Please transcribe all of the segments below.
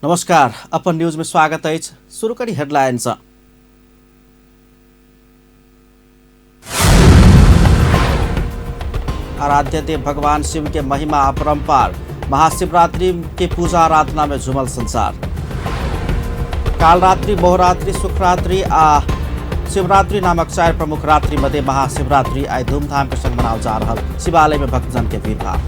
नमस्कार, अपन न्यूज में स्वागत है। शुरू करी हेडलाइंस। आराध्य देव भगवान शिव के महिमा अपरंपार, महाशिवरात्रि के पूजा आराधना में झुमल संसार। कालरात्रि, मोहरात्रि, सुखरात्रि आ शिवरात्रि नामक 4 प्रमुख रात्रि मध्ये महाशिवरात्रि आज धूमधाम के संग मनाओ जा रहा। शिवालय में भक्तजन के भीड़ भाड़।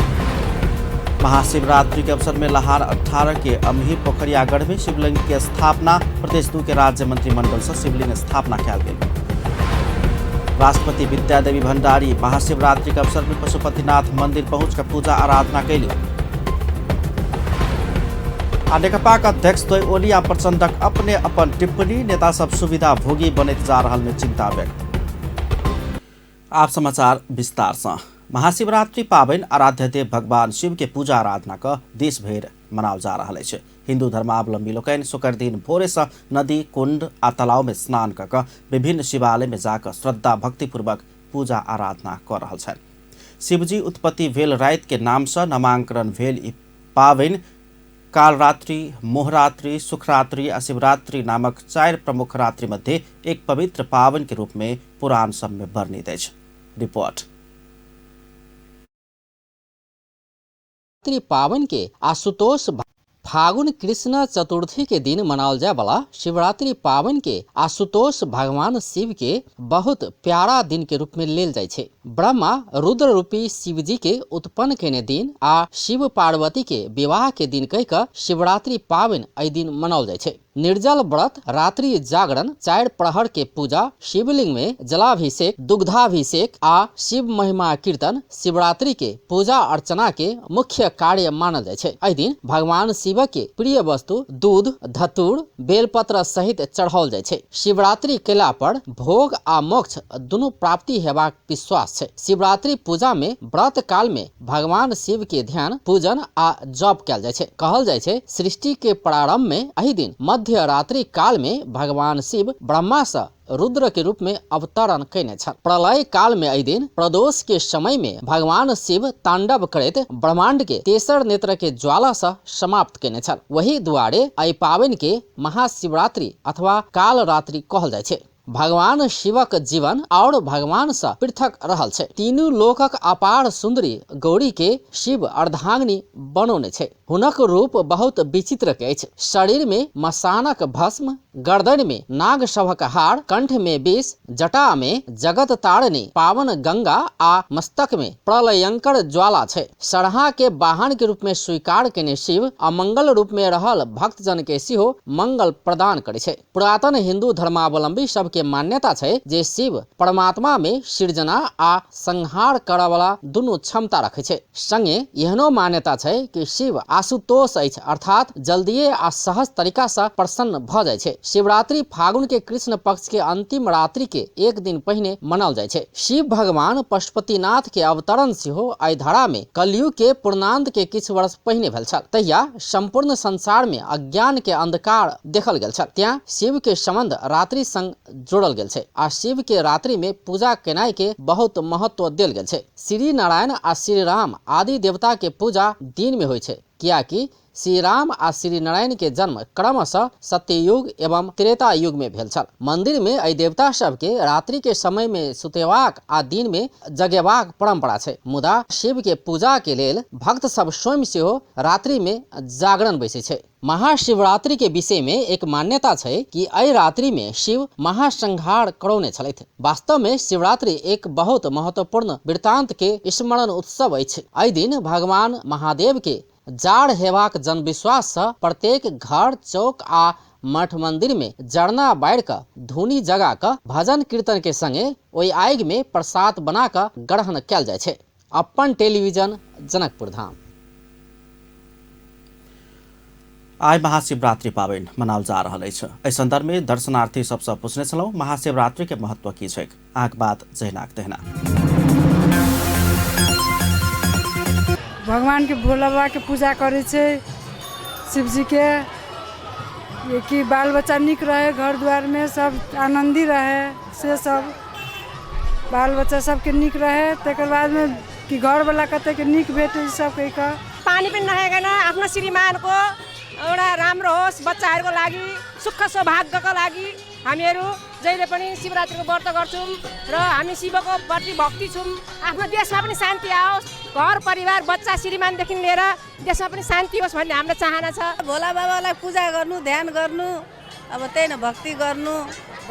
महाशिवरात्रि के अवसर में लहार 18 के अमही पोखरियागढ़ में शिवलिंग की स्थापना। प्रदेश 2 के राज्य मंत्रिमंडल से शिवलिंग स्थापना किया गया। राष्ट्रपति विद्यादेवी भंडारी महाशिवरात्रि के अवसर में पशुपतिनाथ मंदिर पहुंचकर पूजा आराधना कैली। नेकपा का अध्यक्ष द्वय ओली आ प्रचंडक अपने अपन टिप्पणी, नेता सब सुविधा भोगी बनते जा रहा में चिंता व्यक्त। आप समाचार विस्तार से। महाशिवरात्रि पावन आराध्य देव भगवान शिव के पूजा आराधना का देश भर मनाओ जा रहा है। हिंदू धर्मावलंबी लोकनि शुक्र दिन भोरे से नदी, कुंड आ तालाब में स्नान कर विभिन्न शिवालय में जाकर श्रद्धा भक्तिपूर्वक पूजा आराधना कर रहा है। शिवजी उत्पत्ति भेल रात के नाम से नामांकन भेल ई पावन कालरात्रि, मोहरात्रि, सुखरात्रि आ शिवरात्रि नामक 4 प्रमुख रात्रि मध्ये एक पवित्र पावन के रूप में पुराण सब में वर्णित है। रिपोर्ट। पावन के आशुतोष फागुन कृष्ण चतुर्थी के दिन मनाओल जाए वाला शिवरात्रि पावन के आशुतोष भगवान शिव के बहुत प्यारा दिन के रूप में लेल जाय छे। ब्रह्मा रुद्र रूपी शिव जी के उत्पन्न केने दिन आ शिव पार्वती के विवाह के दिन कह कर शिवरात्रि पावन एहि दिन मनाओल जाय छे। निर्जल व्रत, रात्रि जागरण, 4 प्रहर के पूजा, शिवलिंग में जलाभिषेक, दुग्धाभिषेक आ शिव महिमा कीर्तन शिवरात्रि के पूजा अर्चना के मुख्य कार्य मानल जाय छे। एहि दिन भगवान शिव के प्रिय वस्तु दूध, धतूर, बेलपत्र सहित चढ़ाओल जाय छे। शिवरात्रि केला पर भोग आ मोक्ष दुनू प्राप्ति हेबाक विश्वास छे। शिवरात्रि पूजा में व्रत काल में भगवान शिव के ध्यान, पूजन आ जप कयल जाय छे। कहल जाय छे सृष्टि के प्रारंभ में एहि दिन मध्य रात्रि काल में भगवान शिव ब्रह्मा से रुद्र के रूप में अवतरण कैने छल। प्रलय काल में एहि दिन प्रदोष के समय में भगवान शिव तांडव करैत ब्रह्मांड के तेसर नेत्र के ज्वाला से समाप्त कैने छल। वही दुआरे एहि पावन के महाशिवरात्रि अथवा काल रात्रि कहल जाय छे। भगवान शिवक जीवन और भगवान से पृथक रहल छे। तीनू लोकक अपार सुंदरी गौरी के शिव अर्धांगिनी बनौने छे। हुनक रूप बहुत विचित्र अछि। शरीर में मसानक भस्म, गर्दन में नाग सभक हार, कंठ में विष, जटा में जगत तारिणी पावन गंगा आ मस्तक में प्रलयंकर ज्वाला छे। सरहा के वाहन के रूप में स्वीकार केने शिव अमंगल रूप में रहल भक्तजन के सेहो मंगल प्रदान करे छे। पुरातन हिंदू धर्मावलंबी सब के मान्यता छे जे शिव परमात्मा में सृजना आ संहार करय वाला दुनू क्षमता रखे छे। संगे एहनो मान्यता छे कि शिव आशुतोष अछि, अर्थात जल्दीए आ सहज तरीका से प्रसन्न भ जाय छे। शिवरात्रि फागुन के कृष्ण पक्ष के अंतिम रात्रि के एक दिन पहिने मनाओल जाय छे। शिव भगवान पशुपतिनाथ के अवतरण सेहो एहि धरा में कलयुग के पूर्णांत के किछु वर्ष पहिने भेल छल। तहिया संपूर्ण संसार में अज्ञान के अंधकार देखल गेल छल। त्या शिव के संबंध रात्रि संग जोड़ल गेल छे आ शिव के रात्रि में पूजा केनाई के बहुत महत्व देल गेल छे। श्री नारायण आ श्री राम आदि देवता के पूजा दिन में होय छे, कियाकि श्री राम आ श्री नारायण के जन्म क्रमशः सत्ययुग एवं त्रेता युग में भेल छल। मंदिर में एहि देवता सब के रात्रि के समय में सुतेबाक आ दिन में जगेबाक परंपरा छे। मुदा शिव के पूजा के लेल भक्त सब स्वयं सेहो रात्रि में जागरण बैसे छे। महाशिवरात्रि के विषय में एक मान्यता छे कि एहि रात्रि में शिव महासंहार करौने छलथि। वास्तव में शिवरात्रि एक बहुत महत्वपूर्ण वृत्तांत के स्मरण उत्सव अछि। एहि दिन भगवान महादेव के जाड़ हेबाक जनविश्वास से प्रत्येक घर, चौक आ मठ मंदिर में जरना बाढ़ कर धुनी जगा कर भजन कीर्तन के संगे ओहि आगि में प्रसाद बना कर ग्रहण कयल जाय छे। अपन टेलीविजन जनकपुर धाम। आइ महाशिवरात्रि पावन मनाओल जा रहा है। एहि संदर्भ में दर्शनार्थी सबसे पूछने छलौं महाशिवरात्रि के महत्व की छैक। आँख बात जहिनाक तहिना। भगवान के भोला बाबा के पूजा करे छे, शिव जी के, ये कि बाल बच्चा निक रहे, घर द्वार में सब आनंदी रहे, से सब बाल बच्चा सबके निक रहे। तकर बाद में कि घर वाला कहते कि निक भेटे सब कह कर पानी पे नहाएगा ना अपना श्रीमान को एउटा राम्रो होस्, बच्चाहरूको लागि, सुख सौभाग्यको लागि हामीहरू जहिले पनि शिवरात्रिको व्रत गर्छौँ र हामी शिवको प्रति भक्ति छौँ। आफ्नो देशमा पनि शान्ति आओस्, घर परिवार बच्चा श्रीमानदेखि लिएर देशमा पनि शान्ति होस् भन्ने हाम्रो चाहना छ। भोला बाबालाई पूजा गर्नु, ध्यान गर्नु, अब त्यही न भक्ति गर्नु।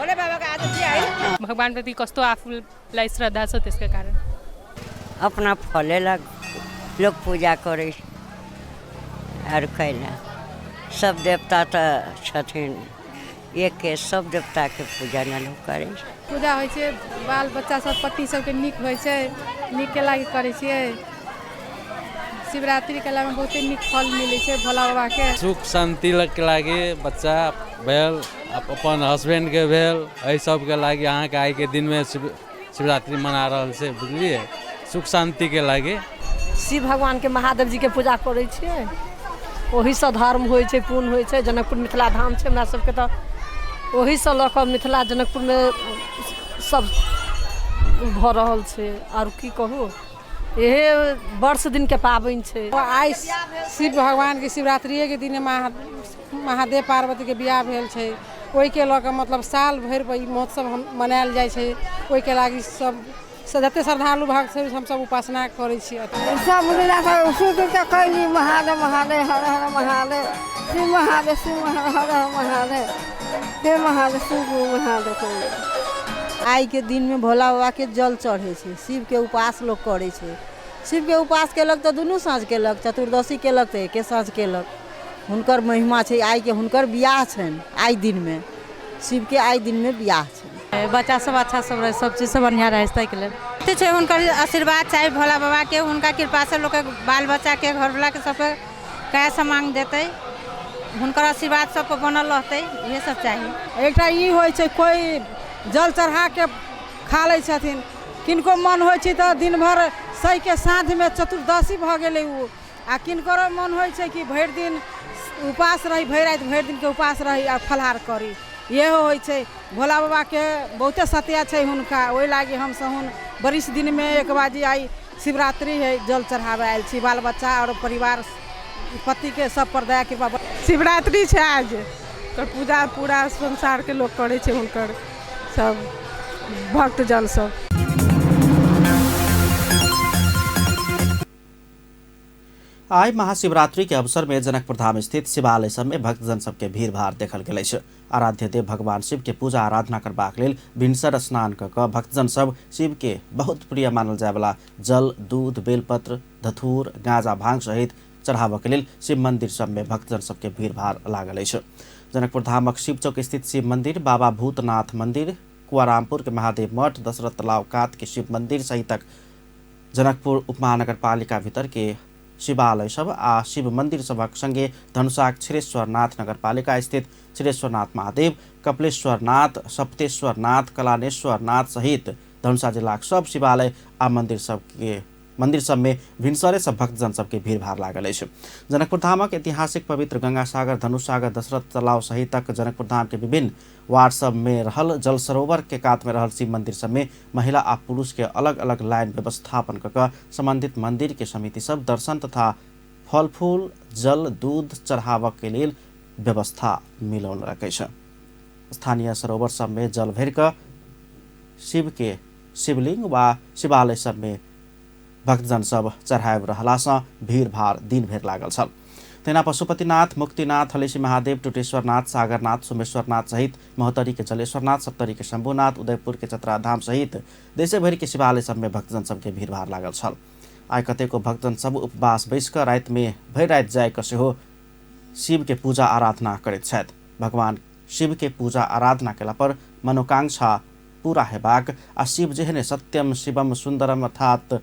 भोले बाबाको आज के है भगवानप्रति कस्तो आफूलाई श्रद्धा छ त्यसकै कारण अपना फलेला लोग पूजा करे और कैला सब देवता तो छथिन एक के सब देवता के पूजा न लोग करे। पूजा होइ छै, बाल बच्चा सब पति सबके नीक होइ छै, नीक के लागि करै छियै। शिवरात्रि के लागि बहुते नीक फल मिलै छै भोला बाबा के। सुख शांति के लागि बच्चा भेल, अपन हस्बैंड के भेल, एहि सब के लागि अहाँ के आइ के दिन में शिवरात्रि मना रहल छै, बुझलिए, सुख शांति के लागि। शिव भगवान के महादेव जी के पूजा करै छियै, ओही से धर्म होइ छै, पुण्य होइ छै। जनकपुर मिथिला धाम छै हमरा सबके, तऽ ओही से लऽ कऽ मिथिला जनकपुर में सब भऽ रहल छै। और की कहू, इहे वर्ष दिन के पाबनि छै। आइ शिव भगवान के शिवरात्रिये के दिन महादेव पार्वती के बियाह भेल छै, ओहि के लऽ कऽ मतलब साल भरि ई महोत्सव मनायल जाइ छै। ओहि के लागि सब जते श्रद्धालु भक्त छै हमसब उपासना करै छी। सब मिला कर शुद्ध के कैली महादेव महादेव हर हर महादेव, शिव महादेव शिव महादेव हर हर महादेव, देव महादेव शिव महादेव। आइ के दिन में भोला बाबा के जल चढ़े छै, शिव के उपास लोग करे छै। शिव के उपास केलक तऽ दुनू साँझ केलक, चतुर्दशी केलक तऽ एके साँझ केलक। हुनकर महिमा छै, आइ के हुनकर बियाह छनि। आइ दिन में शिव के आइ दिन में बियाह छै। बच्चा सब अच्छा सब रहे, सब चीज से बढ़िया रहे, ताहि लेल छै हुनकर आशीर्वाद चाही भोला बाबा के। हुनका कृपा से लोग के बाल बच्चा के घरवाला के सबके कया सामान देते, हुनकर आशीर्वाद सब पर बनल रहते, ये सब चाहिए। एकटा ई होइ छै, कोई जल चढ़ा के खा लै छथिन, किनको मन होइ छै तऽ दिन भर सही के साँझ में चतुर्दशी भऽ गेलै उ, आ किनको मन होइ छै कि भरि दिन उपास रही, भरि राति भरि दिन के उपास रही आ फलाहार करी। इहो होइ छै। भोला बाबा के बहुते सत्या छै हुनका, ओहि लागी हम सहुन बरिस दिन में एक बाजी आई शिवरात्रि है, जल चढ़ावे आयल छी। बाल बच्चा और परिवार पति के सब पर दया कृपा। शिवरात्रि छै आज, ओकर पूजा पूरा संसार के लोग करे छै, हुनकर सब भक्तजन सब। आइ महाशिवरात्रि के अवसर में जनकपुर धाम स्थित शिवालय सब में भक्तजन सबके भीड़ भाड़ देखल गेल अछि। आराध्य देव भगवान शिव के पूजा आराधना करबाक लेल भिनसर स्नान कऽ कऽ भक्तजन सब शिव के बहुत प्रिय मानल जाय वाला जल, दूध, बेलपत्र, धथूर, गांजा, भांग सहित चढ़ावऽ के लेल शिव मंदिर सब में भक्तजन सबके भीड़ भाड़ लागल अछि। जनकपुर धामक शिव चौक स्थित शिव मंदिर, बाबा भूतनाथ मंदिर, कुआरामपुर के महादेव मठ, दशरथ तलाव कात के शिव मंदिर सहितक जनकपुर उपमहानगर पालिका भीतर के शिवालय सब आ शिव मंदिर सबक संगे धनुषाक क्षीरेश्वरनाथ नगरपालिका स्थित क्षीरेश्वरनाथ महादेव, कपिलेश्वरनाथ, सप्तेश्वरनाथ, कलानेश्वरनाथ सहित धनुषा जिलाक सब शिवालय आ मंदिर सब में भिनसरे सब भक्तजन सबके भीड़ भाड़ लागल अछि। जनकपुर धामक ऐतिहासिक पवित्र गंगा सागर, धनुष सागर, दशरथ तालाब सहितक जनकपुर धाम के विभिन्न वार्ड सब में रहल जल सरोवर के कात में रहल शिव मंदिर सब में महिला आ पुरुष के अलग अलग लाइन व्यवस्थापन कऽ संबंधित मंदिर के समिति सब दर्शन तथा फल फूल, जल, दूध चढ़ावऽ के लेल व्यवस्था मिलौल रखै छै। स्थानीय सरोवर सब में जल भरि कऽ शिव के शिवलिंग वा शिवालय सब में भक्तजन सब चढ़ाबि रहलासँ भीड़ भाड़ दिन भरि लागल छल। तहिना पशुपतिनाथ, मुक्तिनाथ, हलेशी महादेव, टुटेश्वरनाथ, सागरनाथ, सोमेश्वरनाथ सहित महोत्तरी के जलेश्वरनाथ, सप्तरी के शंभुनाथ, उदयपुर के चतराधाम सहित देशे भरि के शिवालय सब में भक्तजन सबके भीड़ भाड़ लागल छल। आइ कतेको भक्तजन सब उपवास बैस कऽ राति में भरि राति जाय कऽ सेहो शिव के पूजा आराधना करैत छथि। भगवान शिव के पूजा आराधना केला पर मनोकांक्षा पूरा हेबाक आ शिव जेहने सत्यम शिवम सुंदरम अर्थात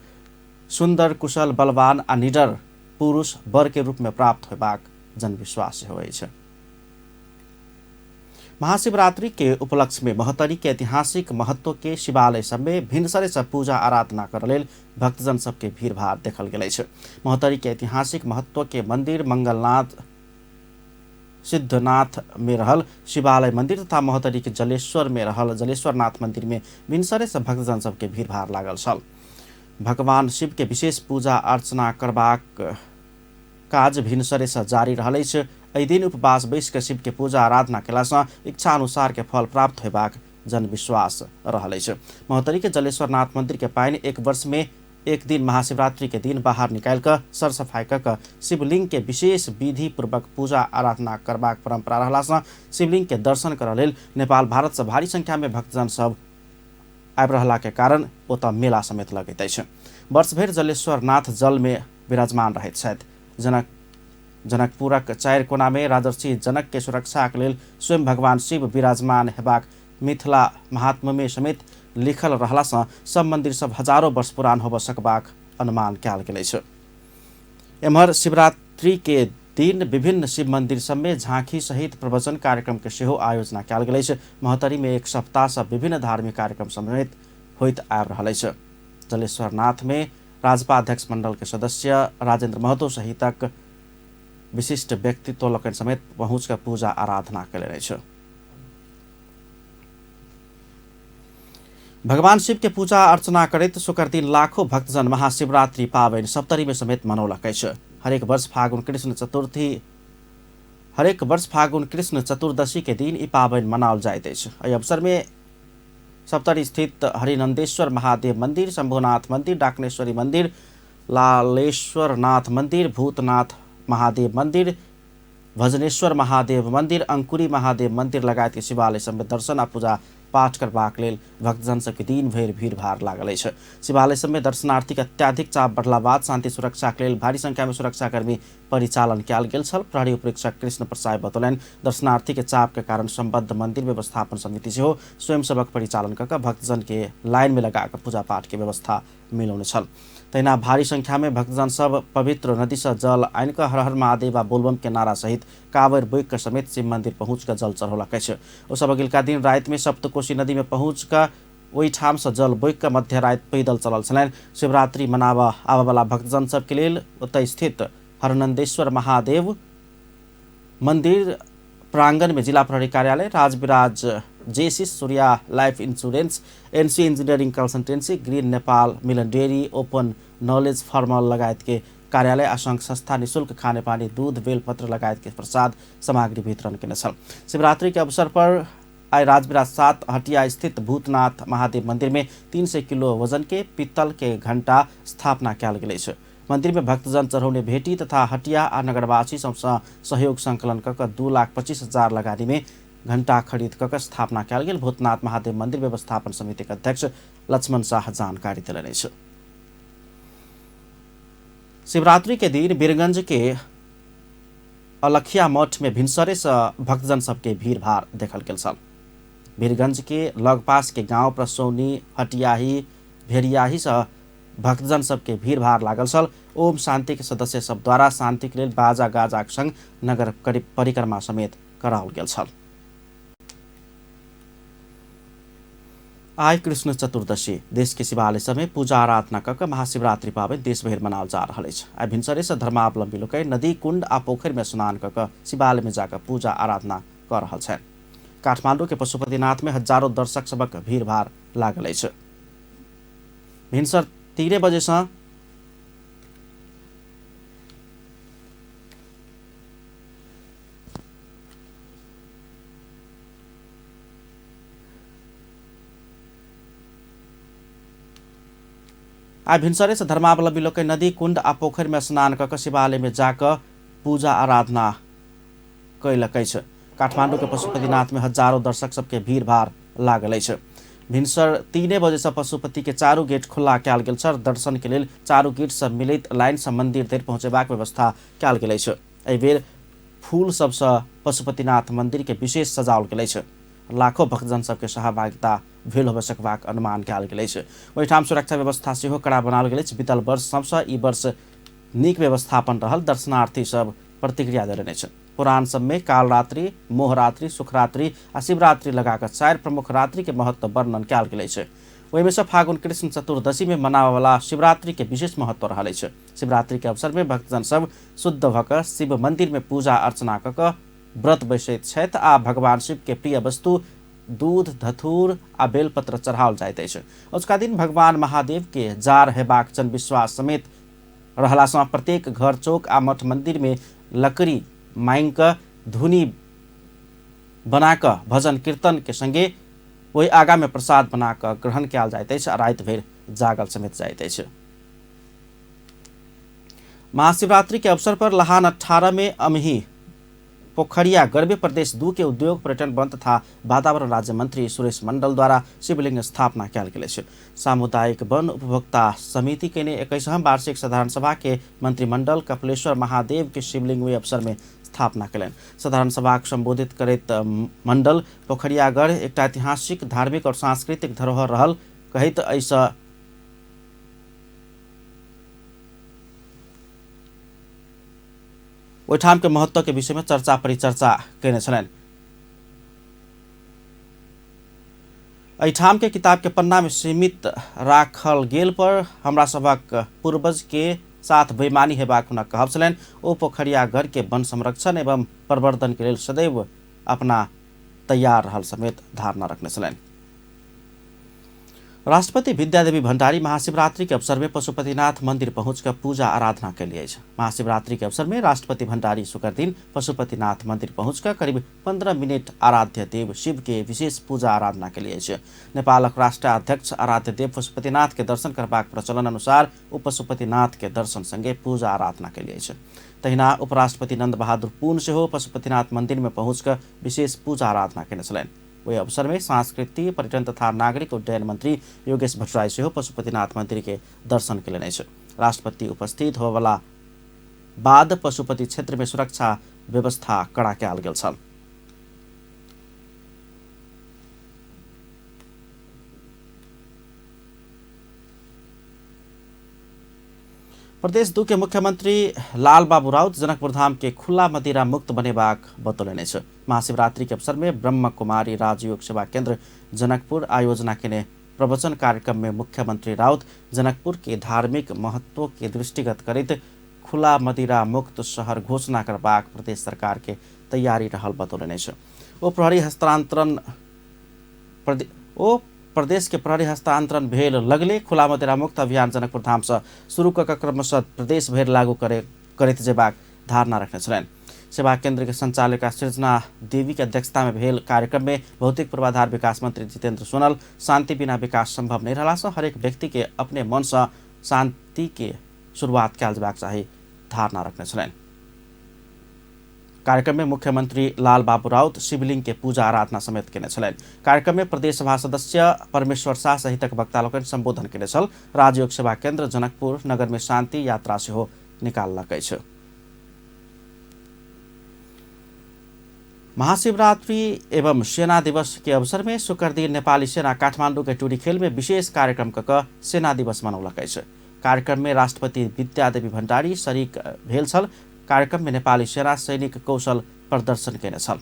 सुंदर, कुशल, बलवान आ निडर पुरुष वर के रूप में प्राप्त होबाक जनविश्वास होइ छै। महाशिवरात्रि के उपलक्ष्य में महोत्तरी के ऐतिहासिक महत्व के शिवालय सब में भिनसरे सब पूजा आराधना कर लेल भक्तजन सबके भीड़ भाड़ देखल गेल अछि। महोत्तरी के ऐतिहासिक महत्व के मंदिर मंगलनाथ, सिद्धनाथ में रहल शिवालय मंदिर तथा महोत्तरी के जलेश्वर में रहल जलेश्वरनाथ मंदिर में भिनसरे सब भक्तजन सबके भीड़ भाड़ लागल छल। भगवान शिव के विशेष पूजा अर्चना करबाक काज भिनसरे से जारी रहल अछि एहि दिन उपवास बैस के शिव के पूजा आराधना केलासँ इच्छा अनुसार के फल प्राप्त होबाक जनविश्वास रहल अछि। महोत्तरी के जलेश्वर नाथ मंदिर के पानि एक वर्ष में एक दिन महाशिवरात्रि के दिन बाहर निकाल कर सरसफाई कर शिवलिंग के विशेष विधि पूर्वक पूजा आराधना करबाक परंपरा रहलासँ शिवलिंग के दर्शन करऽ लेल नेपाल भारत से भारी संख्या में भक्तजन सब आबि रहला के कारण ओतऽ मेला समेत लगैत अछि। वर्ष भरि जलेश्वर नाथ जल में विराजमान रहैत छथि। जनकपुरक चारि कोना में राजर्षि जनक के सुरक्षा के लेल स्वयं भगवान शिव विराजमान हेबाक मिथिला महात्म्य में समेत लिखल रहलासँ सब मंदिर सब हजारों वर्ष पुरान होबऽ सकबाक अनुमान कयल गेल अछि। एम्हर शिवरात्रि के दिन विभिन्न शिव मंदिर सब में झांकी सहित प्रवचन कार्यक्रम के सेहो आयोजना कयल गेल अछि। महोत्तरी में एक सप्ताह से विभिन्न धार्मिक कार्यक्रम समेत होइत आबि रहल अछि। जलेश्वर नाथ में राजपा अध्यक्ष मंडल के सदस्य राजेंद्र महतो सहितक विशिष्ट व्यक्तित्व लोकनि समेत पहुँच कर पूजा आराधना कयलनि अछि। भगवान शिव के पूजा अर्चना करैत शुक्र दिन लाखों भक्तजन महाशिवरात्रि पावनि सप्तरी में समेत मनौलक अछि। हरेक वर्ष फागुन कृष्ण चतुर्दशी के दिन ई पावनि मनाओल जाइत अछि। एहि अवसर में सप्तरी स्थित हरिनंदेश्वर महादेव मंदिर, शंभुनाथ मंदिर, डाकनेश्वरी मंदिर, लालेश्वर नाथ मंदिर, भूतनाथ महादेव मंदिर, भजनेश्वर महादेव मंदिर, अंकुरी महादेव मंदिर लगायत के शिवालय सब में दर्शन आ पूजा पाठ करबाक लेल भक्तजन सबके दिन भरि भीड़भाड़ लागल अछि। शिवालय सब में दर्शनार्थी के अत्याधिक चाप बढ़ला बाद शांति सुरक्षा के लेल भारी संख्या में सुरक्षाकर्मी परिचालन कयल गेल छल। प्रहरी उपरीक्षक कृष्ण प्रसाद बतौलनि दर्शनार्थी के चाप के कारण संबद्ध मंदिर व्यवस्थापन समिति सेहो स्वयंसेवक परिचालन कऽ भक्तजन के लाइन में लगा पूजा पाठ के व्यवस्था मिलौने छल। तहिना भारी संख्या में भक्तजन सब पवित्र नदी से जल आनि कऽ हर हर महादेव आ बोलबम के नारा सहित कांवर बोइक के समेत शिव मंदिर पहुँच कऽ जल चढ़ौलक अछि। ओ सब अगिलका दिन राति में सप्तकोशी नदी में पहुँच कऽ ओहि ठाम से जल बोइक कऽ मध्य राति पैदल चलल छलनि। शिवरात्रि मनाबऽ आबऽ वाला भक्तजन सब के लेल ओतय स्थित हरनंदेश्वर महादेव मंदिर प्रांगण में जिला प्रहरी कार्यालय, Rajbiraj Jaycees, Surya life insurance, NC engineering consultancy, green Nepal Milan dairy, open knowledge formal लगायत के कार्यालय आ संघ संस्था निःशुल्क खाने पानी, दूध, बेलपत्र लगायत के प्रसाद सामग्री वितरण केने छल। शिवरात्रि के अवसर पर आई राजविराज 7 हटिया स्थित भूतनाथ महादेव मंदिर में 300 किलो वजन के पीतल के घंटा स्थापना कयल गेल अछि। मंदिर में भक्तजन चढ़ौने भेटी तथा हटिया आ नगरवासी सबसँ सहयोग संकलन कऽ 2,25,000 लगानी में घंटा खरीद कऽ स्थापना कयल गेल। भूतनाथ महादेव मंदिर व्यवस्थापन समिति के अध्यक्ष लक्ष्मण शाह जानकारी देलनि अछि। शिवरात्रि के दिन वीरगंज के अलखिया मठ में भिनसरे से भक्तजन सबके भीड़ भाड़ देखल गेल छल। वीरगंज के लगपास के गांव प्रसौनी, हटियाही, भेड़ियाही से भक्तजन सबके भीड़ भाड़ लागल छल। ओम शांति के सदस्य सब द्वारा शांति के लेल बाजा गाजा के संग नगर परिक्रमा समेत कराओल गेल छल। आई कृष्ण चतुर्दशी देश के शिवालय सब में पूजा आराधना कऽ महाशिवरात्रि पावनि देश भरि मनाओल जा रहल अछि। आई भिनसरे से धर्मावलंबी लोक नदी, कुंड आ पोखरि में स्नान कऽ शिवालय में जाकर पूजा आराधना कऽ रहल छथि। काठमांडू के पशुपतिनाथ में हजारों दर्शक सबक भीड़ भाड़ लागल अछि। भिनसर 3 बजे से आई भिनसरे से धर्मावलंबी लोग नदी, कुंड आ पोखरि में स्नान कऽ शिवालय में जाकर पूजा आराधना कयलक अछि। काठमांडू के पशुपतिनाथ में हजारों दर्शक सबके भीड़ भाड़ लागल अछि। भिनसर 3 बजे से पशुपति के चारू गेट खुला कयल गेल छल। दर्शन के लेल चारू गेट से मिलैत लाइन से मंदिर धरि पहुंचेबाक व्यवस्था कयल गेल अछि। एहि बेर फूल सबसँ पशुपतिनाथ मंदिर के विशेष सजाओल गेल अछि। लाखों भक्तजन सबके सहभागिता भेल होबऽ सकबाक अनुमान कयल गेल अछि। ओहिठाम सुरक्षा व्यवस्था सेहो कड़ा बनाओल गेल अछि। बीतल वर्ष सबसँ ई वर्ष नीक व्यवस्थापन रहल, दर्शनार्थी सब प्रतिक्रिया देलनि अछि। पुराण सब में कालरात्रि, मोहरात्रि, सुखरात्रि आ शिवरात्रि लगाकर 4 प्रमुख रात्रि के महत्व वर्णन कयल गेल अछि। ओहि में से फागुन कृष्ण चतुर्दशी में मनाबऽ वाला शिवरात्रि के विशेष महत्व रहल अछि। शिवरात्रि के अवसर में भक्तजन सब शुद्ध भऽ कऽ शिव मंदिर में पूजा अर्चना कऽ व्रत बैसैत छथि आ भगवान शिव के प्रिय वस्तु दूध, धतूर आ बेलपत्र चढ़ाओल जाइत अछि। उसका दिन भगवान महादेव के जार हेबाक जनविश्वास समेत रहलासँ प्रत्येक घर, चौक आ मठ मंदिर में लकड़ी माइंग धुनी बनाकर भजन कीर्तन के संगे वही आगा में प्रसाद बनाकर ग्रहण कयल जाइत अछि आ राति भरि जागल समेत जाइत अछि। महाशिवरात्रि के अवसर पर लहान 18 में अमही पोखरिया गर्भे प्रदेश 2 के उद्योग पर्यटन वन तथा वातावरण राज्य मंत्री सुरेश मंडल द्वारा शिवलिंग स्थापना कयल गेल अछि। सामुदायिक वन उपभोक्ता समिति के 21वां वार्षिक साधारण सभा के मंत्रिमंडल कपिलेश्वर महादेव के शिवलिंग हुए अवसर में स्थापना कयलनि। साधारण सभा को संबोधित करैत मंडल पोखरियागढ़ एकटा ऐतिहासिक धार्मिक और सांस्कृतिक धरोहर रहल कहैत ऐसा ओहिठाम के महत्व के विषय में चर्चा परिचर्चा कयने छलनि। एहिठाम के किताब के पन्ना में सीमित राखल गेल पर हमरा सबक पूर्वज के साथ बेईमानी हेबाक हुनक कहब छलनि। ओ पोखरियागढ़ के वन संरक्षण एवं प्रवर्धन के लेल सदैव अपना तैयार रहल समेत धारणा रखने छलनि। राष्ट्रपति विद्यादेवी भण्डारी महाशिवरात्रि के अवसर में पशुपतिनाथ मंदिर पहुंचकर पूजा आराधना के लिए। महाशिवरात्रि के अवसर में राष्ट्रपति भण्डारी शुक्र दिन पशुपतिनाथ मंदिर पहुंचकर करीब 15 मिनट आराध्य देव शिव के विशेष पूजा आराधना के लिए। नेपालक राष्ट्रीय अध्यक्ष आराध्य देव पशुपतिनाथ के दर्शन करबाक प्रचलन अनुसार उपपशुपतिनाथ के दर्शन संगे पूजा आराधना के लिए। तहिना उपराष्ट्रपति नंद बहादुर पुन सेहो पशुपतिनाथ मंदिर में पहुंचकर विशेष पूजा आराधना केने छलनि। वही अवसर में संस्कृति पर्यटन तथा नागरिक उड्डयन मंत्री योगेश भट्टराई सेहो पशुपतिनाथ मंदिर के दर्शन केलनि अछि। राष्ट्रपति उपस्थित होबला बाद पशुपति क्षेत्र में सुरक्षा व्यवस्था कड़ा कयल गेल छल। प्रदेश 2 के मुख्यमंत्री लाल बाबू राउत जनकपुर धाम के खुला मदिरा मुक्त बनेबाक बतौलनि अछि। महाशिवरात्रि के अवसर में ब्रह्म कुमारी राजयोग सेवा केंद्र जनकपुर आयोजना के प्रवचन कार्यक्रम में मुख्यमंत्री राउत जनकपुर के धार्मिक महत्व के दृष्टिगत करैत खुला मदिरा मुक्त शहर घोषणा करबाक प्रदेश सरकार के तैयारी रहल बतौलनि अछि। प्रदेश के प्रहरी हस्तांतरण भेल लगले खुला मदिरा मुक्त अभियान जनकपुर धाम से शुरू कऽ क्रमशः प्रदेश भरि लागू करैत जेबाक धारणा रखने छलनि। सेवा केंद्र के संचालिका सृजना देवी के अध्यक्षता में भेल कार्यक्रम में भौतिक पूर्वाधार विकास मंत्री जितेंद्र सोनल शांति बिना विकास संभव नहीं रहला से हरेक व्यक्ति के अपने मन से शांति के शुरुआत कयल जेबाक चाही धारणा रखने छलनि। कार्यक्रम में मुख्यमंत्री लाल बाबू राउत शिवलिंग के पूजा आराधना समेत केने छलनि। कार्यक्रम में प्रदेश सभा सदस्य परमेश्वर शाह सहितक वक्ता लोकनि संबोधन केने छल। राजयोग सेवा केंद्र जनकपुर नगर में शांति यात्रा सेहो निकाललक अछि। महाशिवरात्रि एवं सेना दिवस के अवसर में शुक्र दिन नेपाली सेना काठमाडौँ के टुरी खेल में विशेष कार्यक्रम कऽ सेना दिवस मनौलक अछि। कार्यक्रम में राष्ट्रपति विद्यादेवी भण्डारी शरीक भेल छल। कार्यक्रम में नेपाली सेना सैनिक कौशल प्रदर्शन केने छल।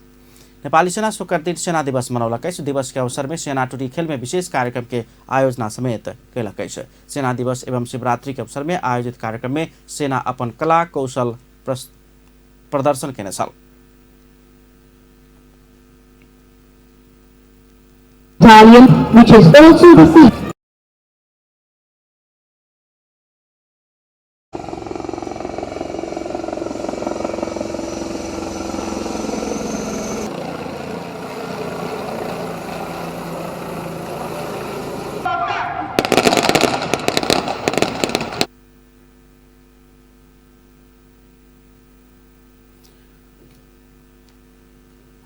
नेपाली सेना शुक्र दिन सेना दिवस मनौलक अछि। दिवस के अवसर में सेना टुरी खेल में विशेष कार्यक्रम के आयोजना समेत कयलक अछि। सेना दिवस एवं शिवरात्रि के अवसर में आयोजित कार्यक्रम में सेना अपन कला कौशल प्रदर्शन केने छल। which is also the seat.